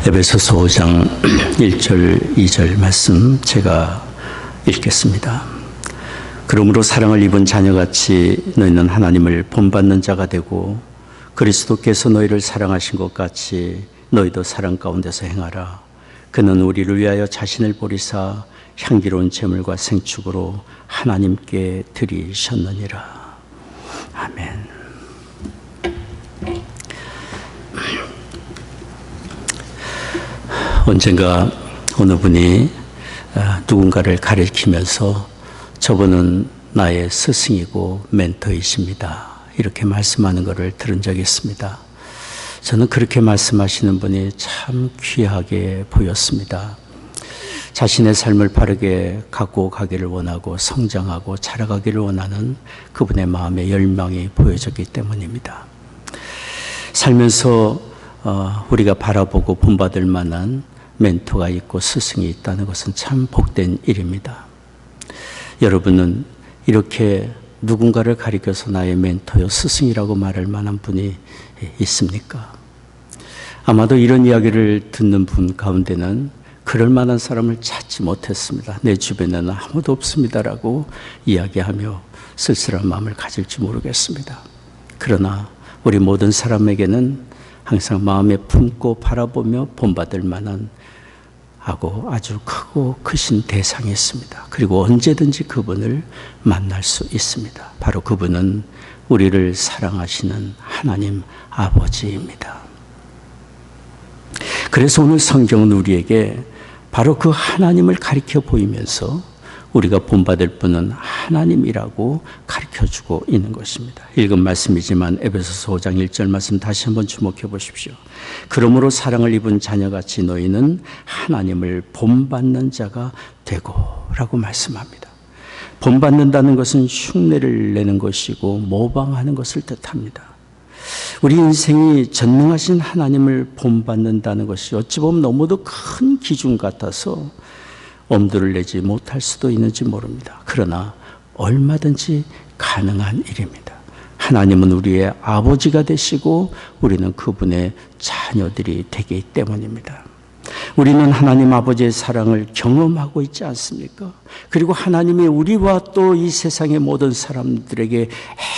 에베소서 5장 1절 2절 말씀 제가 읽겠습니다. 그러므로 사랑을 입은 자녀같이 너희는 하나님을 본받는 자가 되고 그리스도께서 너희를 사랑하신 것 같이 너희도 사랑 가운데서 행하라. 그는 우리를 위하여 자신을 버리사 향기로운 제물과 생축으로 하나님께 드리셨느니라. 아멘. 언젠가 어느 분이 누군가를 가리키면서 저분은 나의 스승이고 멘토이십니다, 이렇게 말씀하는 것을 들은 적이 있습니다. 저는 그렇게 말씀하시는 분이 참 귀하게 보였습니다. 자신의 삶을 바르게 갖고 가기를 원하고 성장하고 자라가기를 원하는 그분의 마음의 열망이 보여졌기 때문입니다. 살면서 우리가 바라보고 본받을 만한 멘토가 있고 스승이 있다는 것은 참 복된 일입니다. 여러분은 이렇게 누군가를 가리켜서 나의 멘토요 스승이라고 말할 만한 분이 있습니까? 아마도 이런 이야기를 듣는 분 가운데는 그럴 만한 사람을 찾지 못했습니다. 내 주변에는 아무도 없습니다라고 이야기하며 쓸쓸한 마음을 가질지 모르겠습니다. 그러나 우리 모든 사람에게는 항상 마음에 품고 바라보며 본받을 만한 하고 아주 크고 크신 대상이 있습니다. 그리고 언제든지 그분을 만날 수 있습니다. 바로 그분은 우리를 사랑하시는 하나님 아버지입니다. 그래서 오늘 성경은 우리에게 바로 그 하나님을 가리켜 보이면서 우리가 본받을 분은 하나님이라고 가르쳐주고 있는 것입니다. 읽은 말씀이지만 에베소서 5장 1절 말씀 다시 한번 주목해 보십시오. 그러므로 사랑을 입은 자녀같이 너희는 하나님을 본받는 자가 되고 라고 말씀합니다. 본받는다는 것은 흉내를 내는 것이고 모방하는 것을 뜻합니다. 우리 인생이 전능하신 하나님을 본받는다는 것이 어찌 보면 너무도 큰 기준 같아서 엄두를 내지 못할 수도 있는지 모릅니다. 그러나 얼마든지 가능한 일입니다. 하나님은 우리의 아버지가 되시고 우리는 그분의 자녀들이 되기 때문입니다. 우리는 하나님 아버지의 사랑을 경험하고 있지 않습니까? 그리고 하나님이 우리와 또 이 세상의 모든 사람들에게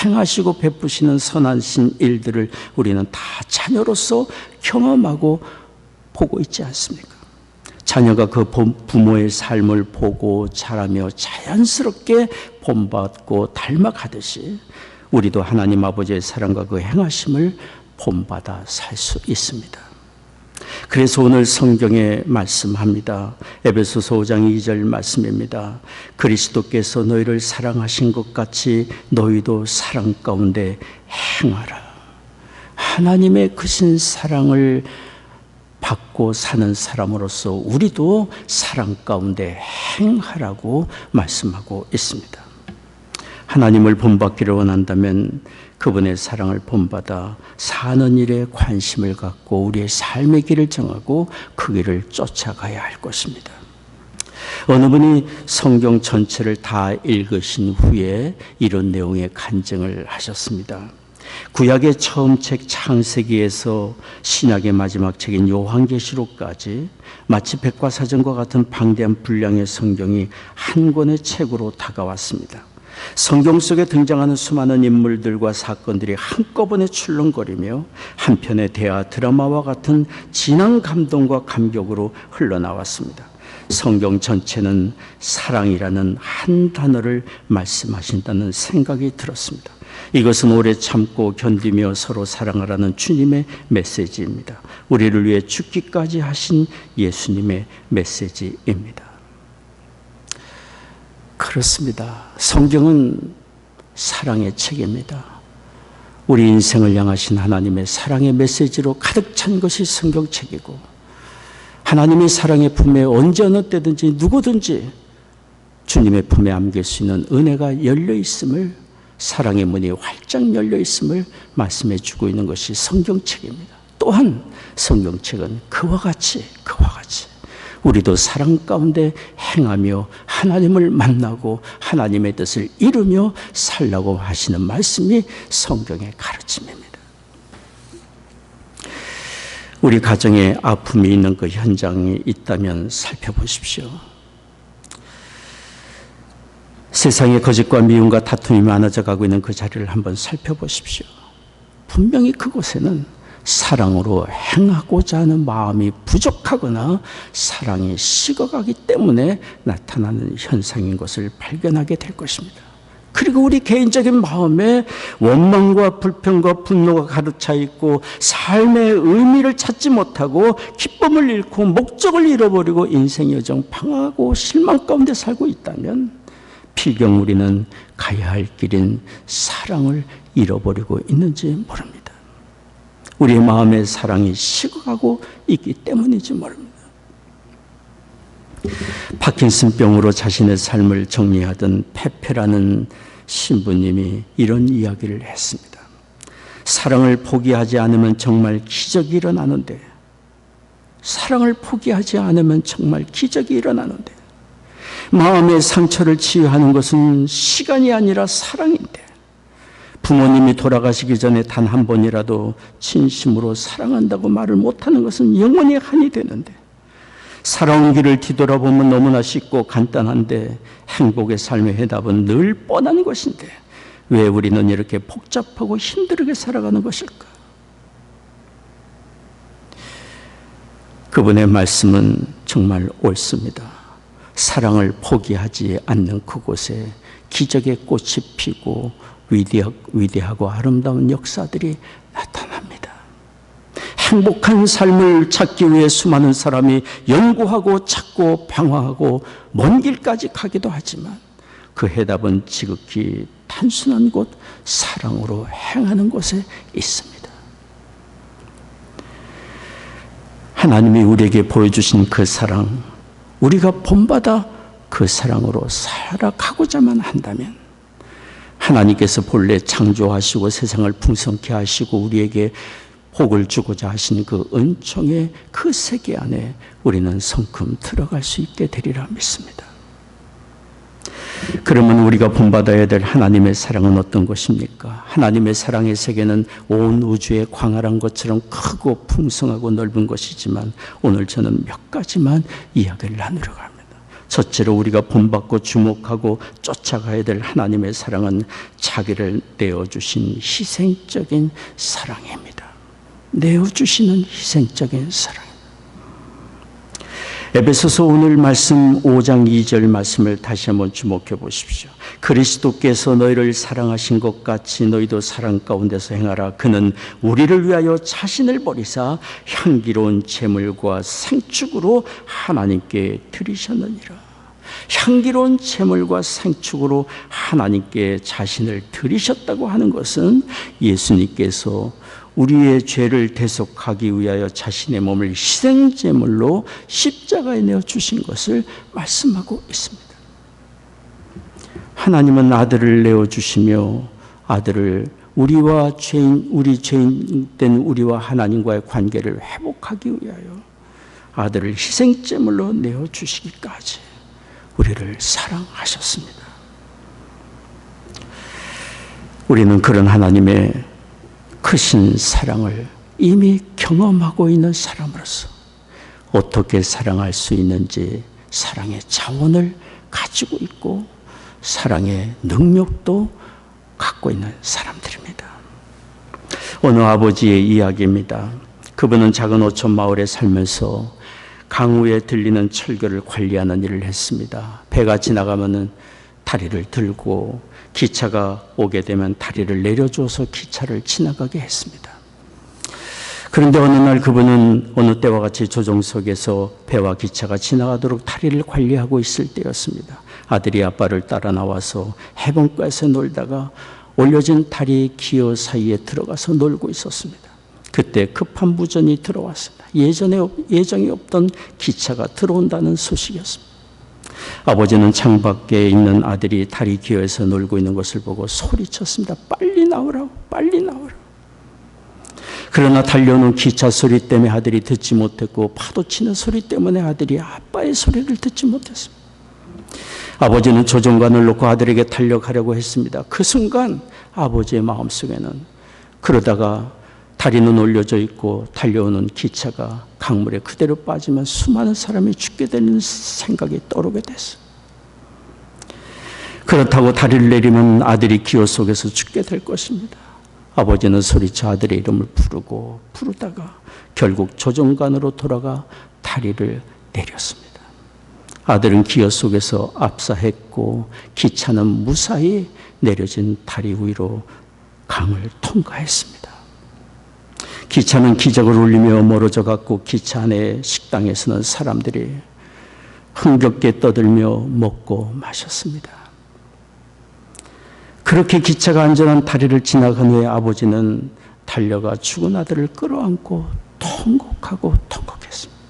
행하시고 베푸시는 선하신 일들을 우리는 다 자녀로서 경험하고 보고 있지 않습니까? 자녀가 그 부모의 삶을 보고 자라며 자연스럽게 본받고 닮아가듯이 우리도 하나님 아버지의 사랑과 그 행하심을 본받아 살 수 있습니다. 그래서 오늘 성경에 말씀합니다. 에베소서 5장 2절 말씀입니다. 그리스도께서 너희를 사랑하신 것 같이 너희도 사랑 가운데 행하라. 하나님의 크신 사랑을 받고 사는 사람으로서 우리도 사랑 가운데 행하라고 말씀하고 있습니다. 하나님을 본받기를 원한다면 그분의 사랑을 본받아 사는 일에 관심을 갖고 우리의 삶의 길을 정하고 그 길을 쫓아가야 할 것입니다. 어느 분이 성경 전체를 다 읽으신 후에 이런 내용의 간증을 하셨습니다. 구약의 처음 책 창세기에서 신약의 마지막 책인 요한계시록까지 마치 백과사전과 같은 방대한 분량의 성경이 한 권의 책으로 다가왔습니다. 성경 속에 등장하는 수많은 인물들과 사건들이 한꺼번에 출렁거리며 한편의 대화 드라마와 같은 진한 감동과 감격으로 흘러나왔습니다. 성경 전체는 사랑이라는 한 단어를 말씀하신다는 생각이 들었습니다. 이것은 오래 참고 견디며 서로 사랑하라는 주님의 메시지입니다. 우리를 위해 죽기까지 하신 예수님의 메시지입니다. 그렇습니다. 성경은 사랑의 책입니다. 우리 인생을 향하신 하나님의 사랑의 메시지로 가득 찬 것이 성경책이고 하나님의 사랑의 품에 언제 어느 때든지 누구든지 주님의 품에 안길 수 있는 은혜가 열려 있음을, 사랑의 문이 활짝 열려 있음을 말씀해 주고 있는 것이 성경책입니다. 또한 성경책은 그와 같이 우리도 사랑 가운데 행하며 하나님을 만나고 하나님의 뜻을 이루며 살라고 하시는 말씀이 성경의 가르침입니다. 우리 가정에 아픔이 있는 그 현장이 있다면 살펴보십시오. 세상에 거짓과 미움과 다툼이 많아져 가고 있는 그 자리를 한번 살펴보십시오. 분명히 그곳에는 사랑으로 행하고자 하는 마음이 부족하거나 사랑이 식어가기 때문에 나타나는 현상인 것을 발견하게 될 것입니다. 그리고 우리 개인적인 마음에 원망과 불평과 분노가 가득 차 있고 삶의 의미를 찾지 못하고 기쁨을 잃고 목적을 잃어버리고 인생의 여정 방황하고 실망 가운데 살고 있다면 필경 우리는 가야 할 길인 사랑을 잃어버리고 있는지 모릅니다. 우리의 마음의 사랑이 식어가고 있기 때문인지 모릅니다. 파킨슨병으로 자신의 삶을 정리하던 페페라는 신부님이 이런 이야기를 했습니다. 사랑을 포기하지 않으면 정말 기적이 일어나는데, 사랑을 포기하지 않으면 정말 기적이 일어나는데, 마음의 상처를 치유하는 것은 시간이 아니라 사랑인데, 부모님이 돌아가시기 전에 단 한 번이라도 진심으로 사랑한다고 말을 못하는 것은 영원히 한이 되는데, 살아온 길을 뒤돌아보면 너무나 쉽고 간단한데 행복의 삶의 해답은 늘 뻔한 것인데 왜 우리는 이렇게 복잡하고 힘들게 살아가는 것일까? 그분의 말씀은 정말 옳습니다. 사랑을 포기하지 않는 그곳에 기적의 꽃이 피고 위대하고 아름다운 역사들이 나타납니다. 행복한 삶을 찾기 위해 수많은 사람이 연구하고 찾고 방황하고 먼 길까지 가기도 하지만 그 해답은 지극히 단순한 곳, 사랑으로 행하는 곳에 있습니다. 하나님이 우리에게 보여주신 그 사랑, 우리가 본받아 그 사랑으로 살아가고자만 한다면 하나님께서 본래 창조하시고 세상을 풍성케 하시고 우리에게 복을 주고자 하신 그 은총의 그 세계 안에 우리는 성큼 들어갈 수 있게 되리라 믿습니다. 그러면 우리가 본받아야 될 하나님의 사랑은 어떤 것입니까? 하나님의 사랑의 세계는 온 우주의 광활한 것처럼 크고 풍성하고 넓은 것이지만 오늘 저는 몇 가지만 이야기를 나누려고 합니다. 첫째로 우리가 본받고 주목하고 쫓아가야 될 하나님의 사랑은 자기를 내어주신 희생적인 사랑입니다. 내어주시는 희생적인 사랑. 에베소서 오늘 말씀 5장 2절 말씀을 다시 한번 주목해 보십시오. 그리스도께서 너희를 사랑하신 것 같이 너희도 사랑 가운데서 행하라. 그는 우리를 위하여 자신을 버리사 향기로운 제물과 생축으로 하나님께 드리셨느니라. 향기로운 제물과 생축으로 하나님께 자신을 드리셨다고 하는 것은 예수님께서 우리의 죄를 대속하기 위하여 자신의 몸을 희생제물로 십자가에 내어주신 것을 말씀하고 있습니다. 하나님은 아들을 내어주시며 아들을 우리 죄인된 우리와 하나님과의 관계를 회복하기 위하여 아들을 희생제물로 내어주시기까지 우리를 사랑하셨습니다. 우리는 그런 하나님의 크신 사랑을 이미 경험하고 있는 사람으로서 어떻게 사랑할 수 있는지 사랑의 자원을 가지고 있고 사랑의 능력도 갖고 있는 사람들입니다. 어느 아버지의 이야기입니다. 그분은 작은 어촌 마을에 살면서 강우에 들리는 철교를 관리하는 일을 했습니다. 배가 지나가면은 다리를 들고 기차가 오게 되면 다리를 내려줘서 기차를 지나가게 했습니다. 그런데 어느 날 그분은 어느 때와 같이 조종석에서 배와 기차가 지나가도록 다리를 관리하고 있을 때였습니다. 아들이 아빠를 따라 나와서 해변가에서 놀다가 올려진 다리 기어 사이에 들어가서 놀고 있었습니다. 그때 급한 무전이 들어왔습니다. 예정이 없던 기차가 들어온다는 소식이었습니다. 아버지는 창밖에 있는 아들이 다리 기어에서 놀고 있는 것을 보고 소리쳤습니다. 빨리 나오라고, 빨리 나오라고. 그러나 달려오는 기차 소리 때문에 아들이 듣지 못했고 파도 치는 소리 때문에 아들이 아빠의 소리를 듣지 못했습니다. 아버지는 조종관을 놓고 아들에게 달려가려고 했습니다. 그 순간 아버지의 마음속에는 그러다가 다리는 올려져 있고 달려오는 기차가 강물에 그대로 빠지면 수많은 사람이 죽게 되는 생각이 떠오르게 됐어요. 그렇다고 다리를 내리면 아들이 기어 속에서 죽게 될 것입니다. 아버지는 소리쳐 아들의 이름을 부르다가 결국 조종관으로 돌아가 다리를 내렸습니다. 아들은 기어 속에서 압사했고 기차는 무사히 내려진 다리 위로 강을 통과했습니다. 기차는 기적을 울리며 멀어져 갔고 기차 안의 식당에서는 사람들이 흥겹게 떠들며 먹고 마셨습니다. 그렇게 기차가 안전한 다리를 지나간 후에 아버지는 달려가 죽은 아들을 끌어안고 통곡했습니다.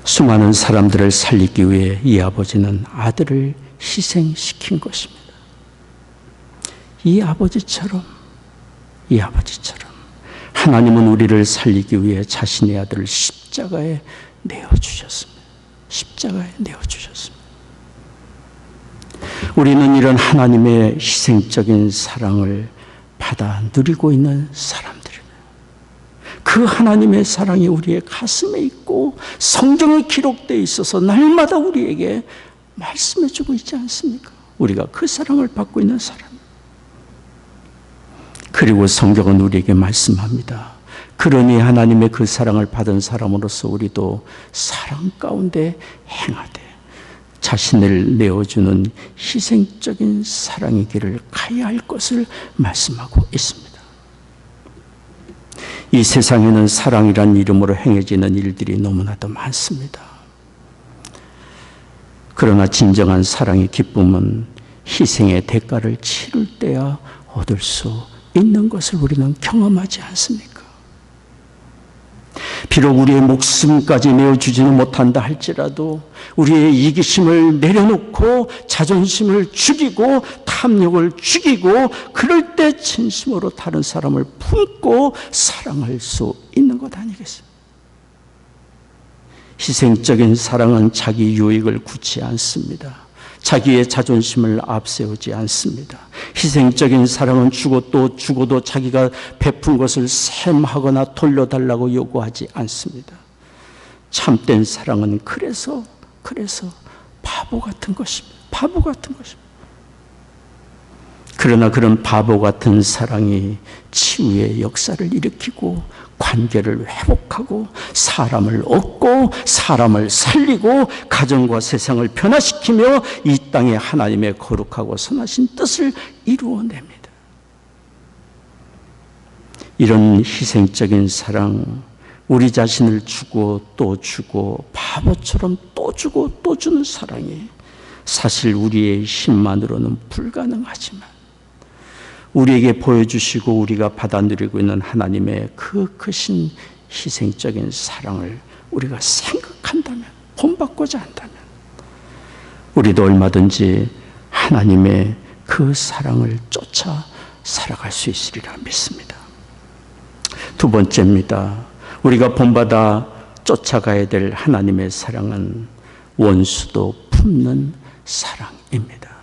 수많은 사람들을 살리기 위해 이 아버지는 아들을 희생시킨 것입니다. 이 아버지처럼 하나님은 우리를 살리기 위해 자신의 아들을 십자가에 내어주셨습니다. 우리는 이런 하나님의 희생적인 사랑을 받아 누리고 있는 사람들입니다. 그 하나님의 사랑이 우리의 가슴에 있고 성경에 기록되어 있어서 날마다 우리에게 말씀해 주고 있지 않습니까? 우리가 그 사랑을 받고 있는 사람. 그리고 성경은 우리에게 말씀합니다. 그러니 하나님의 그 사랑을 받은 사람으로서 우리도 사랑 가운데 행하되 자신을 내어주는 희생적인 사랑의 길을 가야 할 것을 말씀하고 있습니다. 이 세상에는 사랑이란 이름으로 행해지는 일들이 너무나도 많습니다. 그러나 진정한 사랑의 기쁨은 희생의 대가를 치를 때야 얻을 수 있는 것을 우리는 경험하지 않습니까? 비록 우리의 목숨까지 내어주지는 못한다 할지라도 우리의 이기심을 내려놓고 자존심을 죽이고 탐욕을 죽이고 그럴 때 진심으로 다른 사람을 품고 사랑할 수 있는 것 아니겠습니까? 희생적인 사랑은 자기 유익을 굳지 않습니다. 자기의 자존심을 앞세우지 않습니다. 희생적인 사랑은 죽어도 자기가 베푼 것을 셈하거나 돌려달라고 요구하지 않습니다. 참된 사랑은 그래서 바보 같은 것입니다. 그러나 그런 바보 같은 사랑이 치유의 역사를 일으키고 관계를 회복하고 사람을 얻고 사람을 살리고 가정과 세상을 변화시키며 이 땅에 하나님의 거룩하고 선하신 뜻을 이루어냅니다. 이런 희생적인 사랑, 우리 자신을 주고 또 주고 바보처럼 또 주고 또 주는 사랑이 사실 우리의 힘만으로는 불가능하지만 우리에게 보여주시고 우리가 받아 누리고 있는 하나님의 그 크신 희생적인 사랑을 우리가 생각한다면, 본받고자 한다면 우리도 얼마든지 하나님의 그 사랑을 쫓아 살아갈 수 있으리라 믿습니다. 두 번째입니다. 우리가 본받아 쫓아가야 될 하나님의 사랑은 원수도 품는 사랑입니다.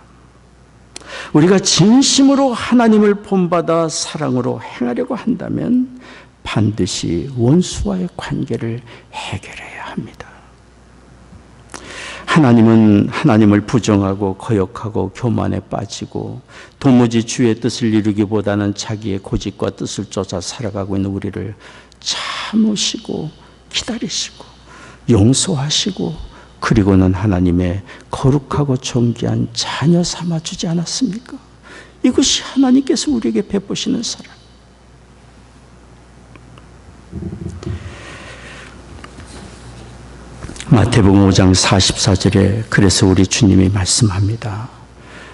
우리가 진심으로 하나님을 본받아 사랑으로 행하려고 한다면 반드시 원수와의 관계를 해결해야 합니다. 하나님은 하나님을 부정하고 거역하고 교만에 빠지고 도무지 주의 뜻을 이루기보다는 자기의 고집과 뜻을 쫓아 살아가고 있는 우리를 참으시고 기다리시고 용서하시고 그리고는 하나님의 거룩하고 존귀한 자녀 삼아주지 않았습니까? 이것이 하나님께서 우리에게 베푸시는 사랑. 마태복음 5장 44절에 그래서 우리 주님이 말씀합니다.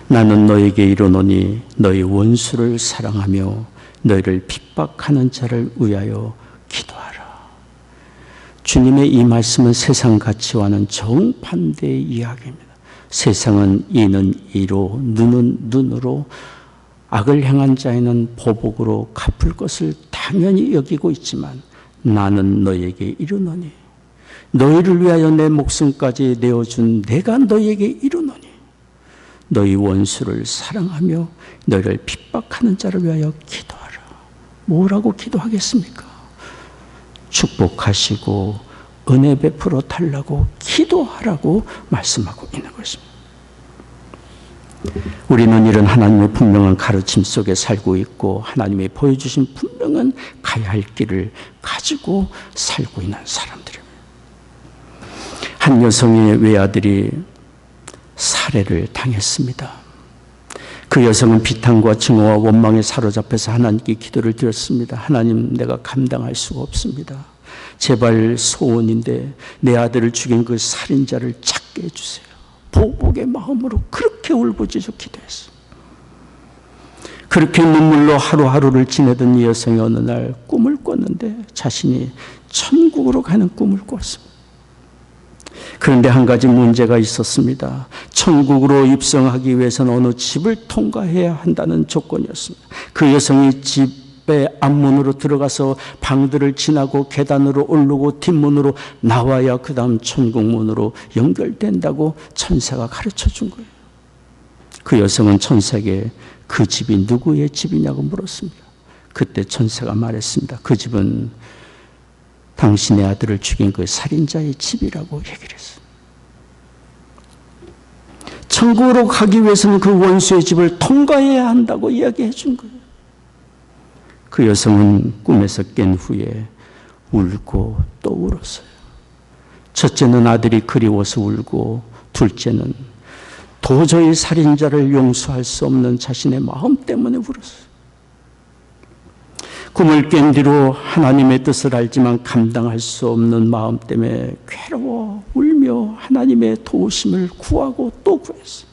나는 너에게 이르노니 너희 원수를 사랑하며 너희를 핍박하는 자를 위하여 기도하라. 주님의 이 말씀은 세상 가치와는 정반대의 이야기입니다. 세상은 이는 이로 눈은 눈으로 악을 행한 자에는 보복으로 갚을 것을 당연히 여기고 있지만 나는 너에게 이르노니 너희를 위하여 내 목숨까지 내어준 내가 너희에게 이르노니 너희 원수를 사랑하며 너희를 핍박하는 자를 위하여 기도하라. 뭐라고 기도하겠습니까? 축복하시고 은혜 베풀어 달라고 기도하라고 말씀하고 있는 것입니다. 우리는 이런 하나님의 분명한 가르침 속에 살고 있고 하나님이 보여주신 분명한 가야 할 길을 가지고 살고 있는 사람들입니다. 한 여성의 외아들이 살해를 당했습니다. 그 여성은 비탄과 증오와 원망에 사로잡혀서 하나님께 기도를 드렸습니다. 하나님, 내가 감당할 수가 없습니다. 제발 소원인데 내 아들을 죽인 그 살인자를 찾게 해주세요. 보복의 마음으로 그렇게 울부짖어 기도했어요. 그렇게 눈물로 하루하루를 지내던 이 여성이 어느 날 꿈을 꿨는데 자신이 천국으로 가는 꿈을 꿨습니다. 그런데 한 가지 문제가 있었습니다. 천국으로 입성하기 위해서는 어느 집을 통과해야 한다는 조건이었습니다. 그 여성이 집의 앞문으로 들어가서 방들을 지나고 계단으로 오르고 뒷문으로 나와야 그 다음 천국문으로 연결된다고 천사가 가르쳐 준 거예요. 그 여성은 천사에게 그 집이 누구의 집이냐고 물었습니다. 그때 천사가 말했습니다. 그 집은 당신의 아들을 죽인 그 살인자의 집이라고 얘기를 했어요. 천국으로 가기 위해서는 그 원수의 집을 통과해야 한다고 이야기해 준 거예요. 그 여성은 꿈에서 깬 후에 울고 또 울었어요. 첫째는 아들이 그리워서 울고, 둘째는 도저히 살인자를 용서할 수 없는 자신의 마음 때문에 울었어요. 꿈을 깬 뒤로 하나님의 뜻을 알지만 감당할 수 없는 마음 때문에 괴로워 울며 하나님의 도우심을 구하고 또 구했어요.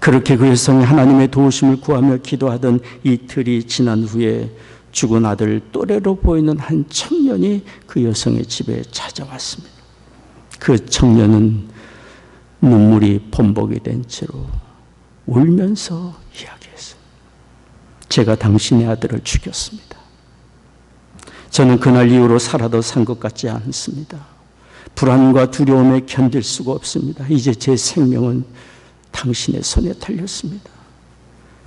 그렇게 그 여성이 하나님의 도우심을 구하며 기도하던 이틀이 지난 후에 죽은 아들 또래로 보이는 한 청년이 그 여성의 집에 찾아왔습니다. 그 청년은 눈물이 범벅이 된 채로 울면서 이야기했어요. 제가 당신의 아들을 죽였습니다. 저는 그날 이후로 살아도 산 것 같지 않습니다. 불안과 두려움에 견딜 수가 없습니다. 이제 제 생명은 당신의 손에 달렸습니다.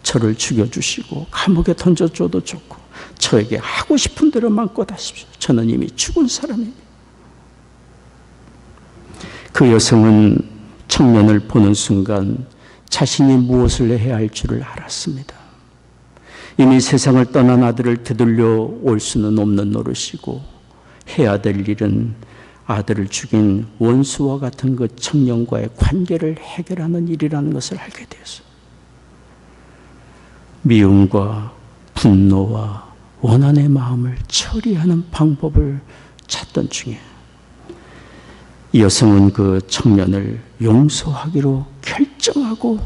저를 죽여주시고 감옥에 던져줘도 좋고 저에게 하고 싶은 대로 마음껏 하십시오. 저는 이미 죽은 사람입니다. 그 여성은 청년을 보는 순간 자신이 무엇을 해야 할 줄을 알았습니다. 이미 세상을 떠난 아들을 되돌려 올 수는 없는 노릇이고 해야 될 일은 아들을 죽인 원수와 같은 그 청년과의 관계를 해결하는 일이라는 것을 알게 되었어요. 미움과 분노와 원한의 마음을 처리하는 방법을 찾던 중에 이 여성은 그 청년을 용서하기로 결정하고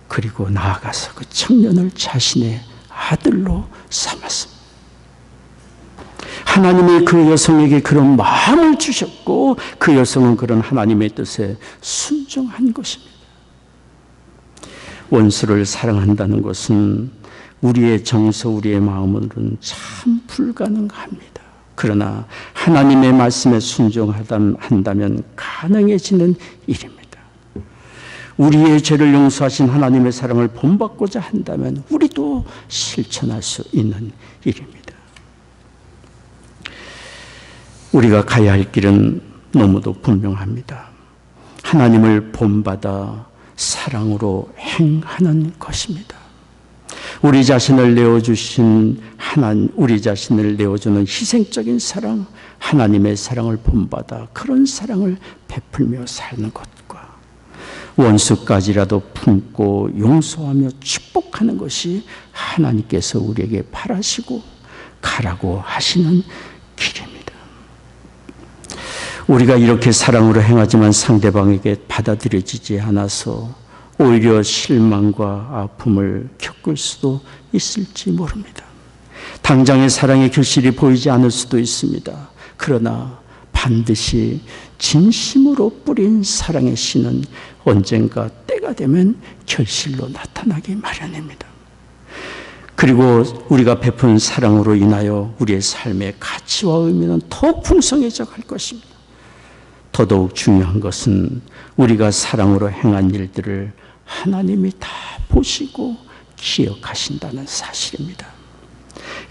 그리고 나아가서 그 청년을 자신의 아들로 삼았습니다. 하나님이 그 여성에게 그런 마음을 주셨고 그 여성은 그런 하나님의 뜻에 순종한 것입니다. 원수를 사랑한다는 것은 우리의 정서, 우리의 마음으로는 참 불가능합니다. 그러나 하나님의 말씀에 순종한다면 가능해지는 일입니다. 우리의 죄를 용서하신 하나님의 사랑을 본받고자 한다면 우리도 실천할 수 있는 일입니다. 우리가 가야 할 길은 너무도 분명합니다. 하나님을 본받아 사랑으로 행하는 것입니다. 우리 자신을 내어주신 우리 자신을 내어주는 희생적인 사랑, 하나님의 사랑을 본받아 그런 사랑을 베풀며 사는 것과 원수까지라도 품고 용서하며 축복하는 것이 하나님께서 우리에게 바라시고 가라고 하시는 길입니다. 우리가 이렇게 사랑으로 행하지만 상대방에게 받아들여지지 않아서 오히려 실망과 아픔을 겪을 수도 있을지 모릅니다. 당장의 사랑의 결실이 보이지 않을 수도 있습니다. 그러나 반드시 진심으로 뿌린 사랑의 씨는 언젠가 때가 되면 결실로 나타나기 마련입니다. 그리고 우리가 베푼 사랑으로 인하여 우리의 삶의 가치와 의미는 더 풍성해져 갈 것입니다. 더더욱 중요한 것은 우리가 사랑으로 행한 일들을 하나님이 다 보시고 기억하신다는 사실입니다.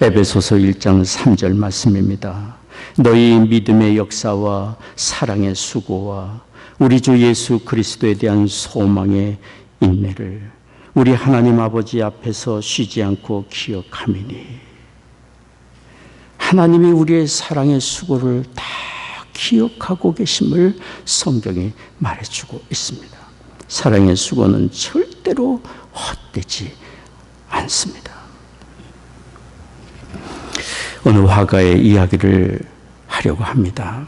에베소서 1장 3절 말씀입니다. 너희 믿음의 역사와 사랑의 수고와 우리 주 예수 그리스도에 대한 소망의 인내를 우리 하나님 아버지 앞에서 쉬지 않고 기억하미니. 하나님이 우리의 사랑의 수고를 다 기억하고 계심을 성경이 말해주고 있습니다. 사랑의 수고는 절대로 헛되지 않습니다. 어느 화가의 이야기를 하려고 합니다.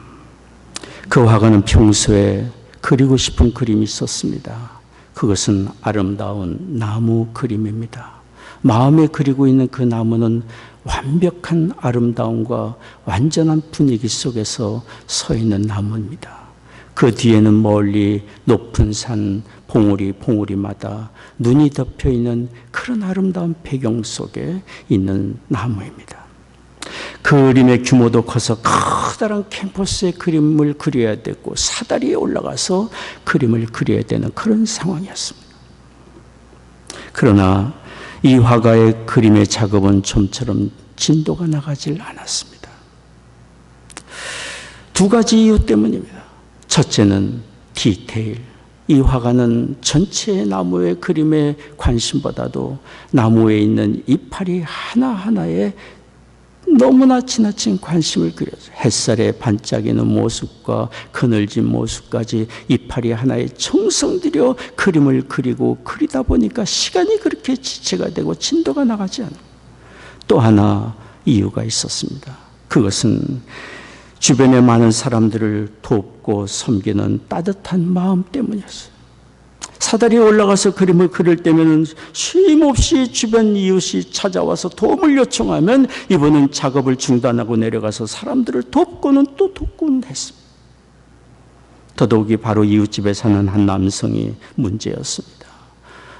그 화가는 평소에 그리고 싶은 그림이 있었습니다. 그것은 아름다운 나무 그림입니다. 마음에 그리고 있는 그 나무는 완벽한 아름다움과 완전한 분위기 속에서 서 있는 나무입니다. 그 뒤에는 멀리 높은 산, 봉우리마다 눈이 덮여 있는 그런 아름다운 배경 속에 있는 나무입니다. 그림의 규모도 커서 커다란 캔버스에 그림을 그려야 되고 사다리에 올라가서 그림을 그려야 되는 그런 상황이었습니다. 그러나 이 화가의 그림의 작업은 좀처럼 진도가 나가질 않았습니다. 두 가지 이유 때문입니다. 첫째는 디테일. 이 화가는 전체 나무의 그림의 관심보다도 나무에 있는 이파리 하나하나에 너무나 지나친 관심을 그려서 햇살에 반짝이는 모습과 그늘진 모습까지 이파리 하나에 정성 들여 그림을 그리고 그리다 보니까 시간이 그렇게 지체가 되고 진도가 나가지 않아요. 또 하나 이유가 있었습니다. 그것은 주변에 많은 사람들을 돕고 섬기는 따뜻한 마음 때문이었어요. 사다리에 올라가서 그림을 그릴 때면 쉼없이 주변 이웃이 찾아와서 도움을 요청하면 이분은 작업을 중단하고 내려가서 사람들을 돕고는 또 돕고는 했습니다. 더더욱이 바로 이웃집에 사는 한 남성이 문제였습니다.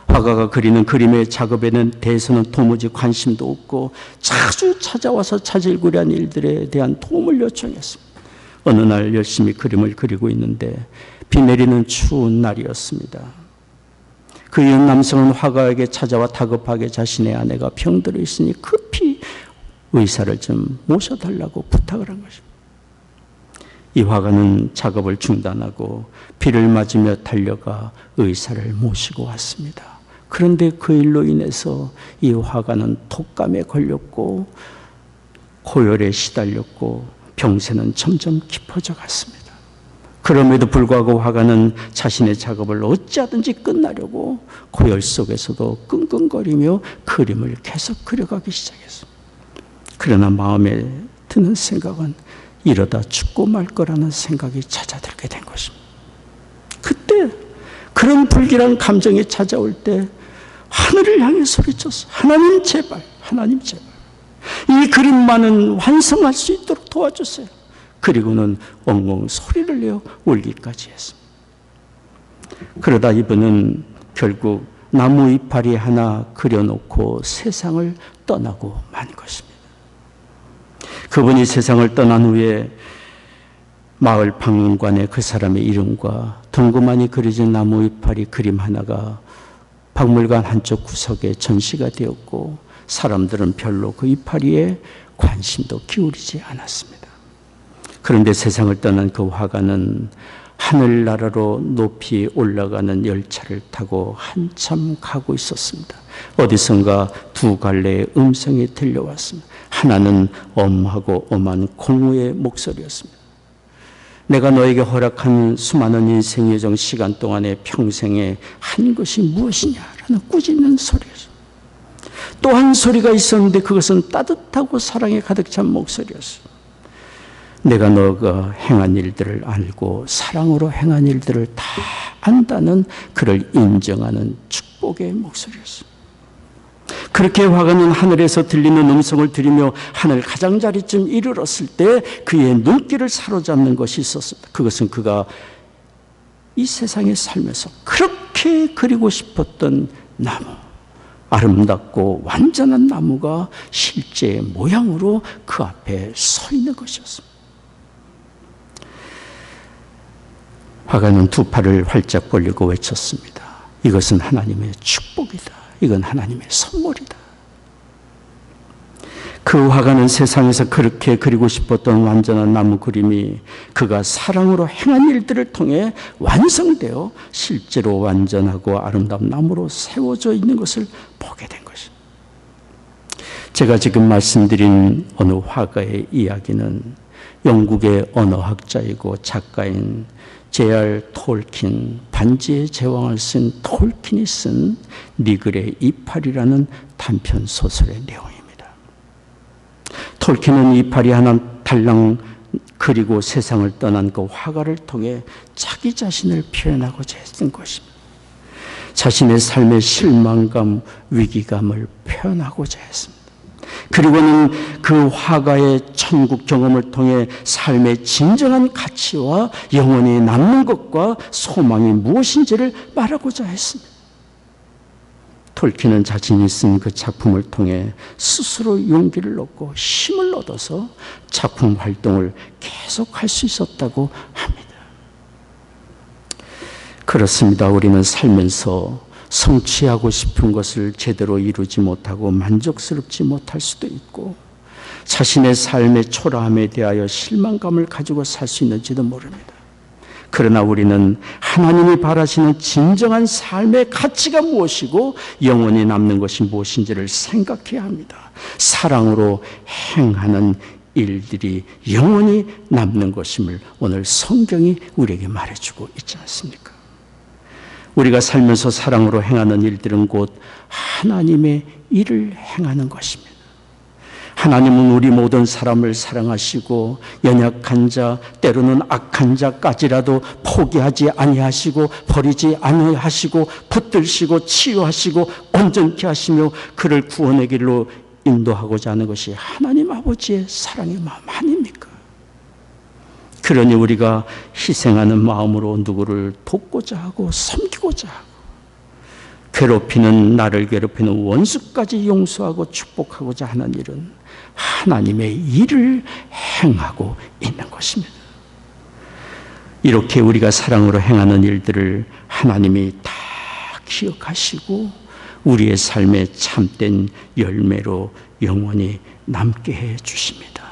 화가가 그리는 그림의 작업에는 대해서는 도무지 관심도 없고 자주 찾아와서 자질구레한 일들에 대한 도움을 요청했습니다. 어느 날 열심히 그림을 그리고 있는데 비 내리는 추운 날이었습니다. 그 이웃 남성은 화가에게 찾아와 다급하게 자신의 아내가 병들어 있으니 급히 의사를 좀 모셔달라고 부탁을 한 것입니다. 이 화가는 작업을 중단하고 비를 맞으며 달려가 의사를 모시고 왔습니다. 그런데 그 일로 인해서 이 화가는 독감에 걸렸고 고열에 시달렸고 병세는 점점 깊어져 갔습니다. 그럼에도 불구하고 화가는 자신의 작업을 어찌하든지 끝나려고 고열 속에서도 끙끙거리며 그림을 계속 그려가기 시작했습니다. 그러나 마음에 드는 생각은 이러다 죽고 말 거라는 생각이 찾아들게 된 것입니다. 그때 그런 불길한 감정이 찾아올 때 하늘을 향해 소리쳤어요. 하나님 제발, 하나님 제발 이 그림만은 완성할 수 있도록 도와주세요. 그리고는 엉엉 소리를 내어 울기까지 했습니다. 그러다 이분은 결국 나무 이파리 하나 그려놓고 세상을 떠나고 만 것입니다. 그분이 세상을 떠난 후에 마을 박물관에 그 사람의 이름과 덩그마니 그려진 나무 이파리 그림 하나가 박물관 한쪽 구석에 전시가 되었고 사람들은 별로 그 이파리에 관심도 기울이지 않았습니다. 그런데 세상을 떠난 그 화가는 하늘나라로 높이 올라가는 열차를 타고 한참 가고 있었습니다. 어디선가 두 갈래의 음성이 들려왔습니다. 하나는 엄하고 엄한 공우의 목소리였습니다. 내가 너에게 허락한 수많은 인생 여정 시간 동안의 평생에 한 것이 무엇이냐라는 꾸짖는 소리였습니다. 또 한 소리가 있었는데 그것은 따뜻하고 사랑에 가득 찬 목소리였습니다. 내가 너가 행한 일들을 알고 사랑으로 행한 일들을 다 안다는 그를 인정하는 축복의 목소리였습니다. 그렇게 화가는 하늘에서 들리는 음성을 들으며 하늘 가장자리쯤 이르렀을 때 그의 눈길을 사로잡는 것이 있었습니다. 그것은 그가 이 세상에 살면서 그렇게 그리고 싶었던 나무, 아름답고 완전한 나무가 실제 모양으로 그 앞에 서 있는 것이었습니다. 화가는 두 팔을 활짝 벌리고 외쳤습니다. 이것은 하나님의 축복이다. 이건 하나님의 선물이다. 그 화가는 세상에서 그렇게 그리고 싶었던 완전한 나무 그림이 그가 사랑으로 행한 일들을 통해 완성되어 실제로 완전하고 아름다운 나무로 세워져 있는 것을 보게 된 것입니다. 제가 지금 말씀드린 어느 화가의 이야기는 영국의 언어학자이고 작가인 J.R. 톨킨, 반지의 제왕을 쓴 톨킨이 쓴 니글의 이파리라는 단편 소설의 내용입니다. 톨킨은 이파리 하나 달랑 그리고 세상을 떠난 그 화가를 통해 자기 자신을 표현하고자 했던 것입니다. 자신의 삶의 실망감, 위기감을 표현하고자 했습니다. 그리고는 그 화가의 천국 경험을 통해 삶의 진정한 가치와 영원히 남는 것과 소망이 무엇인지를 말하고자 했습니다. 톨킨은 자신이 쓴 그 작품을 통해 스스로 용기를 얻고 힘을 얻어서 작품 활동을 계속할 수 있었다고 합니다. 그렇습니다. 우리는 살면서 성취하고 싶은 것을 제대로 이루지 못하고 만족스럽지 못할 수도 있고 자신의 삶의 초라함에 대하여 실망감을 가지고 살 수 있는지도 모릅니다. 그러나 우리는 하나님이 바라시는 진정한 삶의 가치가 무엇이고 영원히 남는 것이 무엇인지를 생각해야 합니다. 사랑으로 행하는 일들이 영원히 남는 것임을 오늘 성경이 우리에게 말해주고 있지 않습니까? 우리가 살면서 사랑으로 행하는 일들은 곧 하나님의 일을 행하는 것입니다. 하나님은 우리 모든 사람을 사랑하시고 연약한 자, 때로는 악한 자까지라도 포기하지 아니하시고 버리지 아니하시고 붙들시고 치유하시고 온전케 하시며 그를 구원의 길로 인도하고자 하는 것이 하나님 아버지의 사랑의 마음 아닙니까? 그러니 우리가 희생하는 마음으로 누구를 돕고자 하고 섬기고자 하고 나를 괴롭히는 원수까지 용서하고 축복하고자 하는 일은 하나님의 일을 행하고 있는 것입니다. 이렇게 우리가 사랑으로 행하는 일들을 하나님이 다 기억하시고 우리의 삶의 참된 열매로 영원히 남게 해 주십니다.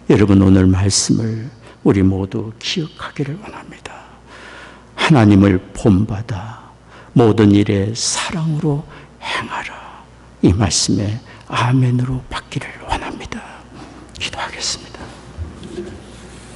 여러분, 오늘 말씀을 우리 모두 기억하기를 원합니다. 하나님을 본받아 모든 일에 사랑으로 행하라. 이 말씀에 아멘으로 받기를